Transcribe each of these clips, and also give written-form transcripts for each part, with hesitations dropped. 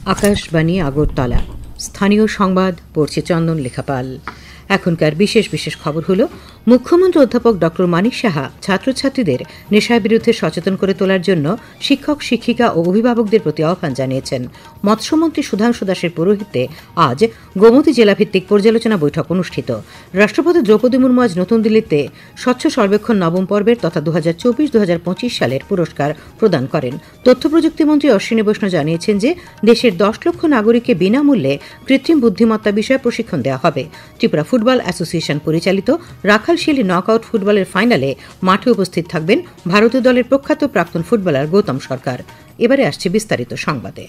আকাশবাণী আগরতলা স্থানীয় সংবাদ পড়ছে চন্দন লেখাপাল। এখনকার বিশেষ বিশেষ খবর হলো, মুখ্যমন্ত্রী অধ্যাপক ডক্টর মানিক সাহা ছাত্রছাত্রীদের নেশার বিরুদ্ধে সচেতন করে তোলার জন্য শিক্ষক শিক্ষিকা ও অভিভাবকদের প্রতি আহ্বান জানিয়েছেন। মৎস্যমন্ত্রী সুধাংশু দাসের পৌরোহিত্যে আজ গোমতী জেলাভিত্তিক পর্যালোচনা বৈঠক অনুষ্ঠিত। রাষ্ট্রপতি দ্রৌপদী মুর্মু আজ নতুন দিল্লিতে স্বচ্ছ সর্বেক্ষণ নবম পর্বের তথা 2024-2025 সালের পুরস্কার প্রদান করেন। তথ্য প্রযুক্তিমন্ত্রী অশ্বিনী বৈষ্ণব জানিয়েছেন যে দেশের 10 লক্ষ নাগরিককে বিনামূল্যে কৃত্রিম বুদ্ধিমত্তা বিষয়ে প্রশিক্ষণ দেওয়া হবে। ত্রিপুরা ফুটবল অ্যাসোসিয়েশন পরিচালিত রাখালশিয়ালী নকআউট ফুটবলের ফাইনালে মাঠে উপস্থিত থাকবেন ভারতীয় দলের প্রখ্যাত প্রাক্তন ফুটবলার গৌতম সরকার। এবারে আসছে বিস্তারিত সংবাদে।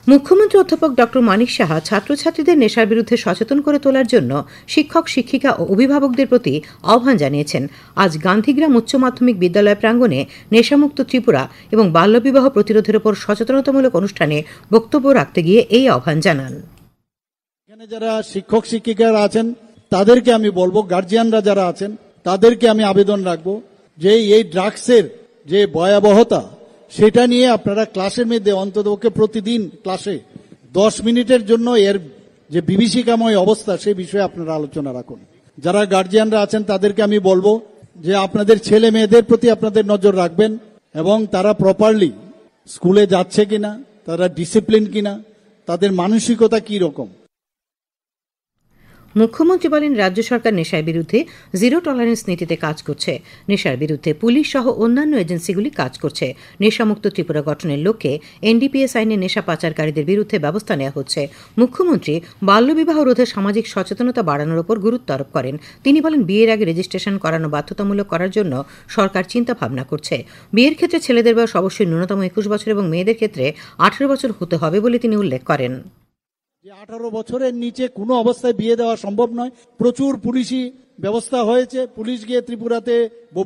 মুখ্যমন্ত্রী অধ্যাপক ডক্টর মানিক সাহা ছাত্রছাত্রীদের নেশার বিরুদ্ধে সচেতন করে তোলার জন্য শিক্ষক শিক্ষিকা ও অভিভাবকদের প্রতি আহ্বান জানিয়েছেন। আজ গান্ধীগ্রাম উচ্চ মাধ্যমিক বিদ্যালয় প্রাঙ্গণে নেশামুক্ত ত্রিপুরা এবং বাল্যবিবাহ প্রতিরোধের উপর সচেতনতামূলক অনুষ্ঠানে বক্তব্য রাখতে গিয়ে এই আহ্বান জানান। এখানে যারা শিক্ষক শিক্ষিকারা আছেন তাদেরকে আমি বলবো, গার্জিয়ানরা যারা আছেন তাদেরকে আমি আবেদন রাখবো যে এই ড্রাগসের যে ভয়াবহতা সেটা নিয়ে আপনারা ক্লাসের মধ্যে অন্ততপক্ষে প্রতিদিন ক্লাসে 10 মিনিটের জন্য এর যে বিভীষিকাময় অবস্থা সেই বিষয়ে আপনারা আলোচনা রাখুন। যারা গার্জিয়ানরা আছেন তাদেরকে আমি বলবো যে আপনাদের ছেলে মেয়েদের প্রতি আপনাদের নজর রাখবেন এবং তারা প্রপারলি স্কুলে যাচ্ছে কিনা, তারা ডিসিপ্লিন কিনা, তাদের মানসিকতা কি রকম। মুখ্যমন্ত্রী বলেন, রাজ্য সরকার নেশার বিরুদ্ধে জিরো টলারেন্স নীতিতে কাজ করছে। নেশার বিরুদ্ধে পুলিশ সহ অন্যান্য এজেন্সিগুলি কাজ করছে। নেশামুক্ত ত্রিপুরা গঠনের লক্ষ্যে এনডিপিএস আইনে নেশা পাচারকারীদের বিরুদ্ধে ব্যবস্থা নেওয়া হচ্ছে। মুখ্যমন্ত্রী বাল্যবিবাহ রোধে সামাজিক সচেতনতা বাড়ানোর উপর গুরুত্ব আরোপ করেন। তিনি বলেন, বিয়ের আগে রেজিস্ট্রেশন করানো বাধ্যতামূলক করার জন্য সরকার চিন্তা ভাবনা করছে। বিয়ের ক্ষেত্রে ছেলেদের বয়স অবশ্যই ন্যূনতম 21 বছর এবং মেয়েদের ক্ষেত্রে 18 বছর হতে হবে বলে তিনি উল্লেখ করেন। 18 বছরের নিচে কোনো অবস্থায় বিয়ে দেওয়া সম্ভব নয়। প্রচুর পুলিশি ব্যবস্থা হয়েছে। পুলিশ গিয়ে ত্রিপুরাতে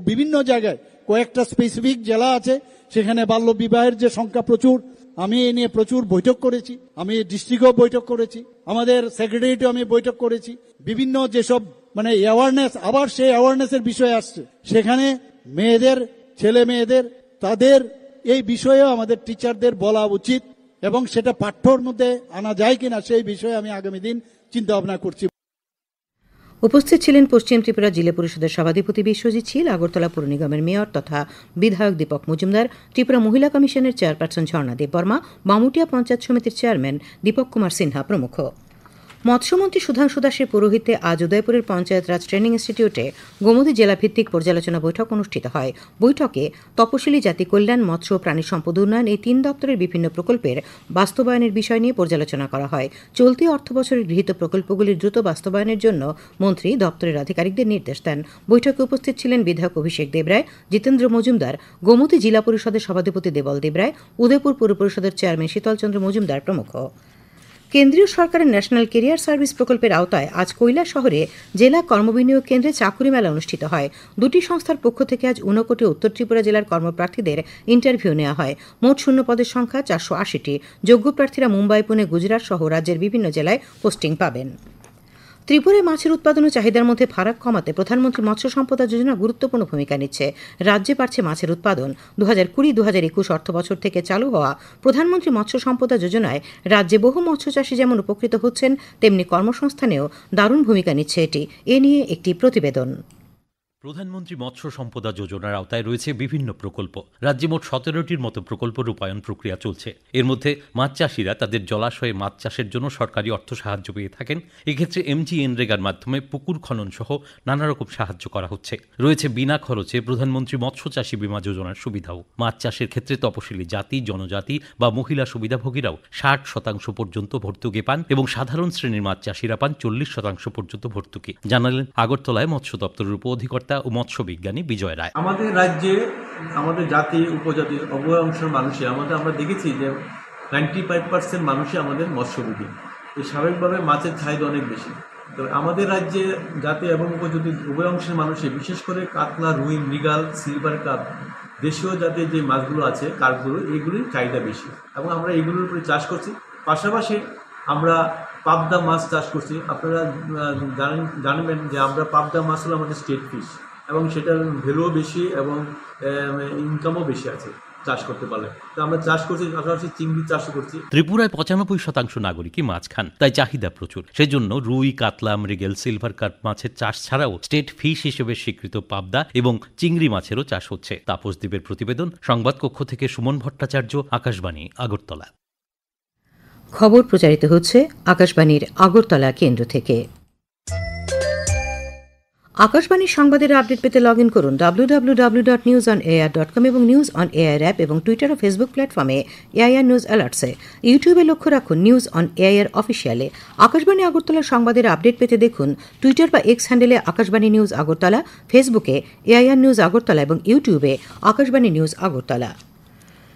বিভিন্ন জায়গায় কয়েকটা স্পেসিফিক জেলা আছে, সেখানে বাল্য বিবাহের যে সংখ্যা প্রচুর। আমি এ নিয়ে প্রচুর বৈঠক করেছি, আমি ডিস্ট্রিক্টও বৈঠক করেছি, আমাদের সেক্রেটারিয়েটও আমি বৈঠক করেছি। বিভিন্ন যেসব অ্যাওয়ারনেস, আবার সেই অ্যাওয়ারনেসের বিষয় আসছে, সেখানে মেয়েদের, ছেলে মেয়েদের তাদের এই বিষয়েও আমাদের টিচারদের বলা উচিত এবং সেটা পাঠ্যর মধ্যে আনা যায় কিনা সেই বিষয়ে আমি আগামী দিন চিন্তা ভাবনা করছি। উপস্থিত ছিলেন পশ্চিম ত্রিপুরা জিলা পরিষদের সভাধিপতি বিশ্বজিৎ শীল, আগরতলা পৌর নিগমের মেয়র তথা বিধায়ক দীপক মজুমদার, ত্রিপুরা মহিলা কমিশনের চেয়ারপারসন ঝর্ণা দেববর্মা, বামুটিয়া পঞ্চায়েত সমিতির চেয়ারম্যান দীপক কুমার সিনহা প্রমুখ। মৎস্যমন্ত্রী সুধাংশু দাসের পৌরোহিত্যে আজ উদয়পুরের পঞ্চায়েত রাজ ট্রেনিং ইনস্টিটিউটে গোমতী জেলাভিত্তিক পর্যালোচনা বৈঠক অনুষ্ঠিত হয়। বৈঠকে তপশিলি জাতি কল্যাণ, মৎস্য ও প্রাণী সম্পদ উন্নয়ন এই 3 দপ্তরের বিভিন্ন প্রকল্পের বাস্তবায়নের বিষয় নিয়ে পর্যালোচনা করা হয়। চলতি অর্থবছরে গৃহীত প্রকল্পগুলির দ্রুত বাস্তবায়নের জন্য মন্ত্রী দপ্তরের আধিকারিকদের নির্দেশ দেন। বৈঠকে উপস্থিত ছিলেন বিধায়ক অভিষেক দেবরায়, জিতেন্দ্র মজুমদার, গোমতী জেলা পরিষদের সভাধিপতি দেবল দেবরায়, উদয়পুর পৌর পরিষদের চেয়ারম্যান শীতল চন্দ্র মজুমদার প্রমুখ। কেন্দ্রীয় সরকারের ন্যাশনাল কেরিয়ার সার্ভিস প্রকল্পের আওতায় আজ কৈলাস শহরে জেলা কর্মবিনিয়োগ কেন্দ্রে চাকুরি মেলা অনুষ্ঠিত হয়। দুটি সংস্থার পক্ষ থেকে আজ ঊনকোটি উত্তর ত্রিপুরা জেলার কর্মপ্রার্থীদের ইন্টারভিউ নেওয়া হয়। মোট শূন্য পদের সংখ্যা 480টি। যোগ্য প্রার্থীরা মুম্বাই, পুনে, গুজরাট সহ রাজ্যের বিভিন্ন জেলায় পোস্টিং পাবেন। ত্রিপুরায় মাছের উৎপাদন ও চাহিদার মধ্যে ফারাক কমাতে প্রধানমন্ত্রী মৎস্য সম্পদা যোজনা গুরুত্বপূর্ণ ভূমিকা নিচ্ছে। রাজ্যে বাড়ছে মাছের উৎপাদন। 2020-2021 অর্থবছর থেকে চালু হওয়া প্রধানমন্ত্রী মৎস্য সম্পদা যোজনায় রাজ্যে বহু মৎস্যচাষী যেমন উপকৃত হচ্ছেন, তেমনি কর্মসংস্থানেও দারুণ ভূমিকা নিচ্ছে এটি। এ নিয়ে একটি প্রতিবেদন। প্রধানমন্ত্রী মৎস্য সম্পদা যোজনার আওতায় রয়েছে বিভিন্ন প্রকল্প। রাজ্যে মোট 17টির মতো প্রকল্প রূপায়ণ প্রক্রিয়া চলছে। এর মধ্যে মাছ চাষিরা তাদের জলাশয়ে মাছ চাষের জন্য সরকারি অর্থ সাহায্য পেয়ে থাকেন। এক্ষেত্রে এমজিএনরেগার মাধ্যমে পুকুর খনন সহ নানা রকম সাহায্য করা হচ্ছে। রয়েছে বিনা খরচে প্রধানমন্ত্রী মৎস্য চাষী বীমা যোজনার সুবিধাও। মাছ চাষের ক্ষেত্রে তপশিলি জাতি, জনজাতি বা মহিলা সুবিধাভোগীরাও 60% পর্যন্ত ভর্তুকি পান এবং সাধারণ শ্রেণীর মাছ চাষিরা পান 40% পর্যন্ত ভর্তুকি, জানালেন আগরতলায় মৎস্য দপ্তরের উপ অধিকর্তা ও মৎস্য বিজ্ঞানী বিজয় রায়। আমাদের রাজ্যে আমাদের জাতি, উপজাতি উভয় অংশের মানুষই আমরা দেখেছি যে 95% মানুষই আমাদের মৎস্যভোগী। এই স্বাভাবিকভাবে মাছের চাহিদা অনেক বেশি। তো আমাদের রাজ্যে জাতি এবং উপজাতি উভয় অংশের মানুষই বিশেষ করে কাতলা, রুই, মৃগাল, সিলভার কাপ, দেশীয় জাতের যে মাছগুলো আছে কার্পগুলো, এইগুলির চাহিদা বেশি এবং আমরা এইগুলোর উপরে চাষ করছি। পাশাপাশি আমরা পাবদা মাছ চাষ করছি। আপনারা জানবেন যে আমরা পাবদা মাছ হলো আমাদের স্টেট ফিশ এবং সেটার ভ্যালুও বেশি এবং ইনকামও বেশি আছে। চাষ করতে পারলে। তো আমরা চাষ করছি, পাশাপাশি চিংড়ি চাষও করছি। ত্রিপুরায় 95% নাগরিকই মাছ খান, তাই চাহিদা প্রচুর। সেজন্য রুই, কাতলা, মৃগেল, সিলভার কার্প মাছের চাষ ছাড়াও স্টেট ফিশ হিসেবে স্বীকৃত পাবদা এবং চিংড়ি মাছেরও চাষ হচ্ছে। তাপসদ্বীপের প্রতিবেদন, সংবাদ কক্ষ থেকে সুমন ভট্টাচার্য, আকাশবাণী, আগরতলা। খবর প্রচারিত হচ্ছে আকাশবাণীর আগরতলা কেন্দ্র থেকে। আকাশবাণীর সংবাদের আপডেট পেতে লগ ইন করুন www.newsonair.com এবং নিউজ অন এআইআর অ্যাপ এবং টুইটার ও ফেসবুক প্ল্যাটফর্মে এআইআর নিউজ অ্যালার্টসে। ইউটিউবে লক্ষ্য রাখুন নিউজ অন এআইআর অফিসিয়ালে। আকাশবাণী আগরতলার সংবাদের আপডেট পেতে দেখুন টুইটার বা এক্স হ্যান্ডেলে আকাশবাণী নিউজ আগরতলা, ফেসবুকে এআইআর নিউজ আগরতলা এবং ইউটিউবে আকাশবাণী নিউজ আগরতলা।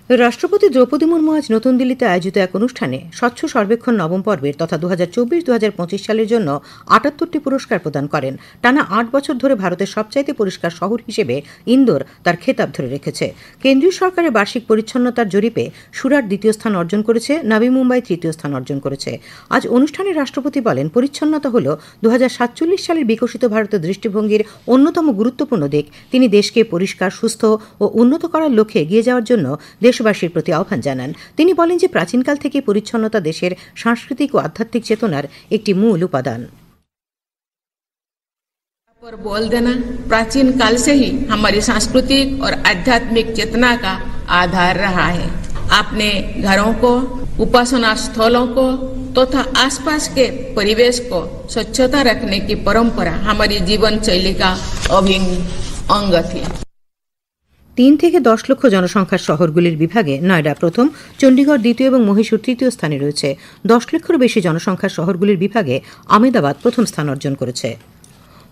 রাষ্ট্রপতি দ্রৌপদী মুর্মু আজ নতুন দিল্লিতে আয়োজিত এক অনুষ্ঠানে স্বচ্ছ সর্বেক্ষণ নবম পর্বের তথা 2024-2025 সালের জন্য 78টি পুরস্কার প্রদান করেন। টানা 8 বছর ধরে ভারতের সবচাইতে পরিষ্কার শহর হিসেবে ইন্দোর তার খেতাব ধরে রেখেছে। কেন্দ্রীয় সরকারের বার্ষিক পরিচ্ছন্নতার জরিপে সুরাট দ্বিতীয় স্থান অর্জন করেছে, নবী মুম্বাই তৃতীয় স্থান অর্জন করেছে। আজ অনুষ্ঠানে রাষ্ট্রপতি বলেন, পরিচ্ছন্নতা হল 2047 সালের বিকশিত ভারতের দৃষ্টিভঙ্গির অন্যতম গুরুত্বপূর্ণ দিক। তিনি দেশকে পরিষ্কার, সুস্থ ও উন্নত করার লক্ষ্যে এগিয়ে যাওয়ার জন্য দেশবাসীর প্রতি আহ্বান জানান। তিনি বলেন যে প্রাচীনকাল থেকে পরিচ্ছন্নতা দেশের সাংস্কৃতিক ও আধ্যাত্মিক চেতনার একটি মূল উপাদান। पर बोल देना प्राचीन काल से ही हमारी सांस्कृतिक और आध्यात्मिक चेतना का आधार रहा है। अपने घरों को, उपासना स्थलों को तथा आसपास के परिवेश को स्वच्छता रखने की परंपरा हमारी जीवन शैली का अभिन्न अंग थी। 3 থেকে 10 লক্ষ জনসংখ্যার শহরগুলির বিভাগে নয়ডা প্রথম, চণ্ডীগড় দ্বিতীয় এবং মহীশূর তৃতীয় স্থানে রয়েছে। 10 লক্ষের বেশি জনসংখ্যার শহরগুলির বিভাগে আহমেদাবাদ প্রথম স্থান অর্জন করেছে।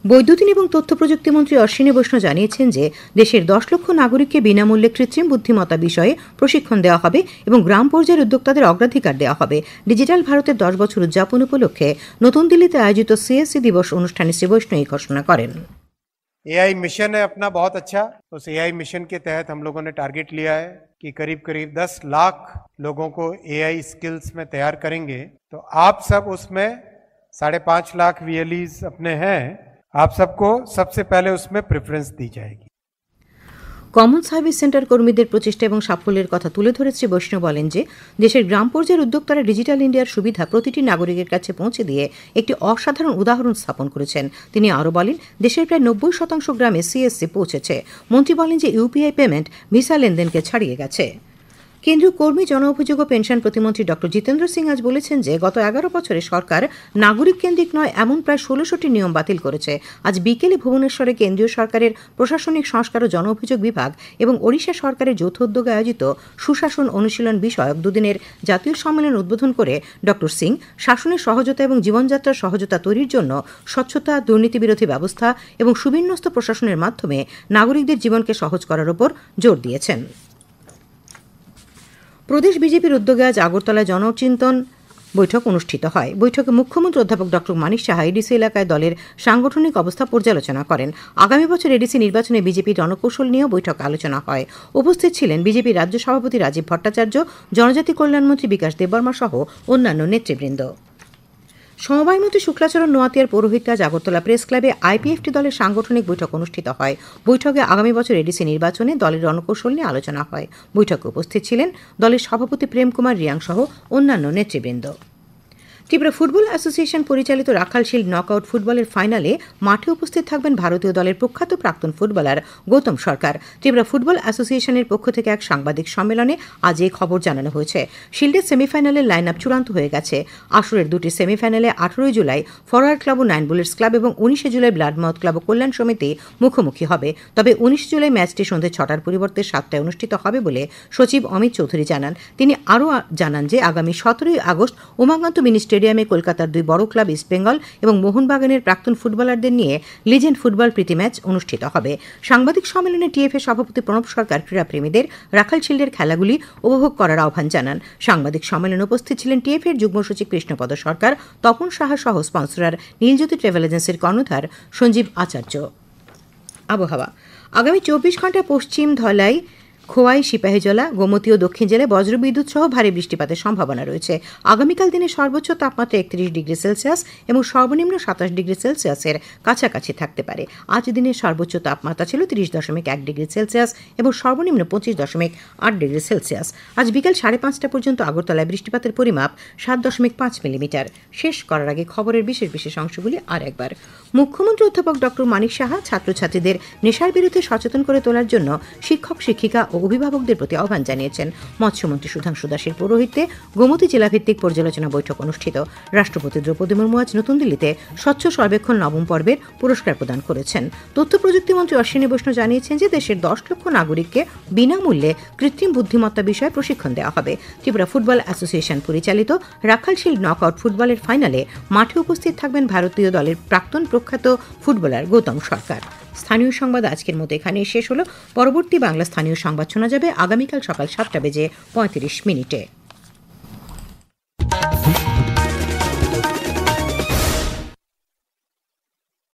বৈদ্যুতিন এবং তথ্য প্রযুক্তি মন্ত্রী অশ্বিনী বৈষ্ণব জানিয়েছেন যে দেশের 10 লক্ষ নাগরিককে বিনামূল্যে কৃত্রিম বুদ্ধিমত্তা বিষয়ে প্রশিক্ষণ দেওয়া হবে এবং গ্রাম পর্যায়ের উদ্যোক্তাদের অগ্রাধিকার দেওয়া হবে। ডিজিটাল ভারতের 10 বছর উদযাপন উপলক্ষে নতুন দিল্লিতে আয়োজিত সিএসসি দিবস অনুষ্ঠানে শ্রী বৈষ্ণব এই ঘোষণা করেন। एआई मिशन है अपना बहुत अच्छा। उस एआई मिशन के तहत हम लोगों ने टारगेट लिया है कि करीब 10 लाख लोगों को एआई स्किल्स में तैयार करेंगे। तो आप सब उसमें 5.5 लाख वीएलईज अपने हैं, आप सबको सबसे पहले उसमें प्रेफरेंस दी जाएगी। কমন সার্ভিস সেন্টার কর্মীদের প্রচেষ্টা এবং সাফল্যের কথা তুলে ধরে শ্রী বৈষ্ণব বলেন যে দেশের গ্রাম পর্যায়ের উদ্যোক্তারা ডিজিটাল ইন্ডিয়ার সুবিধা প্রতিটি নাগরিকের কাছে পৌঁছে দিয়ে একটি অসাধারণ উদাহরণ স্থাপন করেছেন। তিনি আরও বলেন, দেশের প্রায় 90% গ্রামে সিএসসি পৌঁছেছে। মন্ত্রী বলেন যে ইউপিআই পেমেন্ট ভিসা লেনদেনকে ছাড়িয়ে গেছে। কেন্দ্রীয় কর্মী, জনঅভিযোগ ও পেনশন প্রতিমন্ত্রী ডক্টর জিতেন্দ্র সিং আজ বলেছেন যে গত 11 বছরে সরকার নাগরিক কেন্দ্রিক নয় এমন প্রায় 1600টি নিয়ম বাতিল করেছে। আজ বিকেলে ভুবনেশ্বরে কেন্দ্রীয় সরকারের প্রশাসনিক সংস্কার ও জনঅভিযোগ বিভাগ এবং ওড়িশা সরকারের যৌথ উদ্যোগে আয়োজিত সুশাসন অনুশীলন বিষয়ক দুদিনের জাতীয় সম্মেলন উদ্বোধন করে ডক্টর সিং শাসনের সহজতা এবং জীবনযাত্রার সহজতা তৈরির জন্য স্বচ্ছতা, দুর্নীতি বিরোধী ব্যবস্থা এবং সুবিন্যস্ত প্রশাসনের মাধ্যমে নাগরিকদের জীবনকে সহজ করার উপর জোর দিয়েছেন। প্রদেশ বিজেপির উদ্যোগে আজ আগরতলায় জনচিন্তন বৈঠক অনুষ্ঠিত হয়। বৈঠকে মুখ্যমন্ত্রী অধ্যাপক ডক্টর মানিক সাহা এডিসি এলাকায় দলের সাংগঠনিক অবস্থা পর্যালোচনা করেন। আগামী বছর এডিসি নির্বাচনে বিজেপির রণকৌশল নিয়েও বৈঠক আলোচনা হয়। উপস্থিত ছিলেন বিজেপির রাজ্য সভাপতি রাজীব ভট্টাচার্য, জনজাতি কল্যাণমন্ত্রী বিকাশ দেববর্মা সহ অন্যান্য নেতৃবৃন্দ। সমবায়মন্ত্রী শুক্লাচরণ নোয়াতিয়ার পৌরোহিত্যে আজ আগরতলা প্রেস ক্লাবে আইপিএফটি দলের সাংগঠনিক বৈঠক অনুষ্ঠিত হয়। বৈঠকে আগামী বছর এডিসি নির্বাচনে দলের রণকৌশল নিয়ে আলোচনা হয়। বৈঠকে উপস্থিত ছিলেন দলের সভাপতি প্রেম কুমার রিয়াং সহ অন্যান্য নেতৃবৃন্দ। ত্রিপুরা ফুটবল অ্যাসোসিয়েশন পরিচালিত রাখাল শিল্ড নকআউট ফুটবলের ফাইনালে মাঠে উপস্থিত থাকবেন ভারতীয় দলের প্রখ্যাত প্রাক্তন ফুটবলার গৌতম সরকার। ত্রিপুরা ফুটবল অ্যাসোসিয়েশনের পক্ষ থেকে এক সাংবাদিক সম্মেলনে আজ এই খবর জানানো হয়েছে। শিল্ডের সেমিফাইনালের লাইন আপ চূড়ান্ত হয়ে গেছে। আসরের দুটি সেমিফাইনালে 18 জুলাই ফরওয়ার্ড ক্লাব ও 9 বুলেটস ক্লাব এবং 19 জুলাই ব্লাডমাউথ ক্লাব ও কল্যাণ সমিতি মুখোমুখি হবে। তবে 19 জুলাই ম্যাচটি সন্ধ্যে 6টার পরিবর্তে 7টায় অনুষ্ঠিত হবে বলে সচিব অমিত চৌধুরী জানান। তিনি আরও জানান যে আগামী 17 আগস্ট উমাকান্ত মিনি স্টেডিয়ামে কলকাতার 2 বড় ক্লাব ইস্টবেঙ্গল এবং মোহনবাগানের প্রাক্তন ফুটবলারদের নিয়ে লিজেন্ড ফুটবল প্রীতি ম্যাচ অনুষ্ঠিত হবে। সাংবাদিক সম্মেলনে টিএফএ সভাপতি প্রণব সরকার ক্রীড়াপ্রেমীদের রাখাল শিল্ডের খেলাগুলি উপভোগ করার আহ্বান জানান। সাংবাদিক সম্মেলনে উপস্থিত ছিলেন টিএফএর যুগ্ম সচিব কৃষ্ণপদ সরকার, তপন সাহা সহ স্পন্সরার নীলজ্যোতি ট্রাভেল এজেন্সির কর্ণধার সঞ্জীব আচার্য। আবহাওয়া, আগামী 24 ঘন্টা পশ্চিম ধলাই খোয়াই, সিপাহীজলা, গোমতী ও দক্ষিণ জেলায় বজ্রবিদ্যুৎ সহ ভারী বৃষ্টিপাতের সম্ভাবনা রয়েছে। আগামীকাল দিনের সর্বোচ্চ তাপমাত্রা 31 ডিগ্রি সেলসিয়াস এবং সর্বনিম্ন 27 ডিগ্রি সেলসিয়াসের কাছাকাছি থাকতে পারে। আজ দিনের সর্বোচ্চ তাপমাত্রা ছিল 30.1 ডিগ্রি সেলসিয়াস এবং সর্বনিম্ন 25.8 ডিগ্রি সেলসিয়াস। আজ বিকেল 5:30 পর্যন্ত আগরতলায় বৃষ্টিপাতের পরিমাপ 7.5 মিলিমিটার। শেষ করার আগে খবরের বিশেষ অংশগুলি আর একবার। মুখ্যমন্ত্রী অধ্যাপক ডক্টর মানিক সাহা ছাত্রছাত্রীদের নেশার বিরুদ্ধে সচেতন করে তোলার জন্য শিক্ষক, শিক্ষিকা ও অভিভাবকদের প্রতি আহ্বান জানিয়েছেন। মৎস্যমন্ত্রী সুধাংশু দাসের পৌরোহিত্যে গোমতী জেলাভিত্তিক পর্যালোচনা বৈঠক অনুষ্ঠিত। রাষ্ট্রপতি দ্রৌপদী মুর্মু আজ নতুন দিল্লিতে স্বচ্ছ সর্বেক্ষণ নবম পর্বের পুরস্কার প্রদান করেছেন। তথ্য প্রযুক্তি মন্ত্রী অশ্বিনী বৈষ্ণব জানিয়েছেন যে দেশের 10 লক্ষ নাগরিককে বিনামূল্যে কৃত্রিম বুদ্ধিমত্তা বিষয়ে প্রশিক্ষণ দেওয়া হবে। ত্রিপুরা ফুটবল অ্যাসোসিয়েশন পরিচালিত রাখাল শিল্ড নকআউট ফুটবলের ফাইনালে মাঠে উপস্থিত থাকবেন ভারতীয় দলের প্রাক্তন প্রখ্যাত ফুটবলার গৌতম সরকার। স্থানীয় সংবাদ আজকের মতো এখানেই শেষ হলো। পরবর্তী বাংলা স্থানীয় সংবাদ শোনা যাবে আগামীকাল সকাল 7:35 মিনিটে।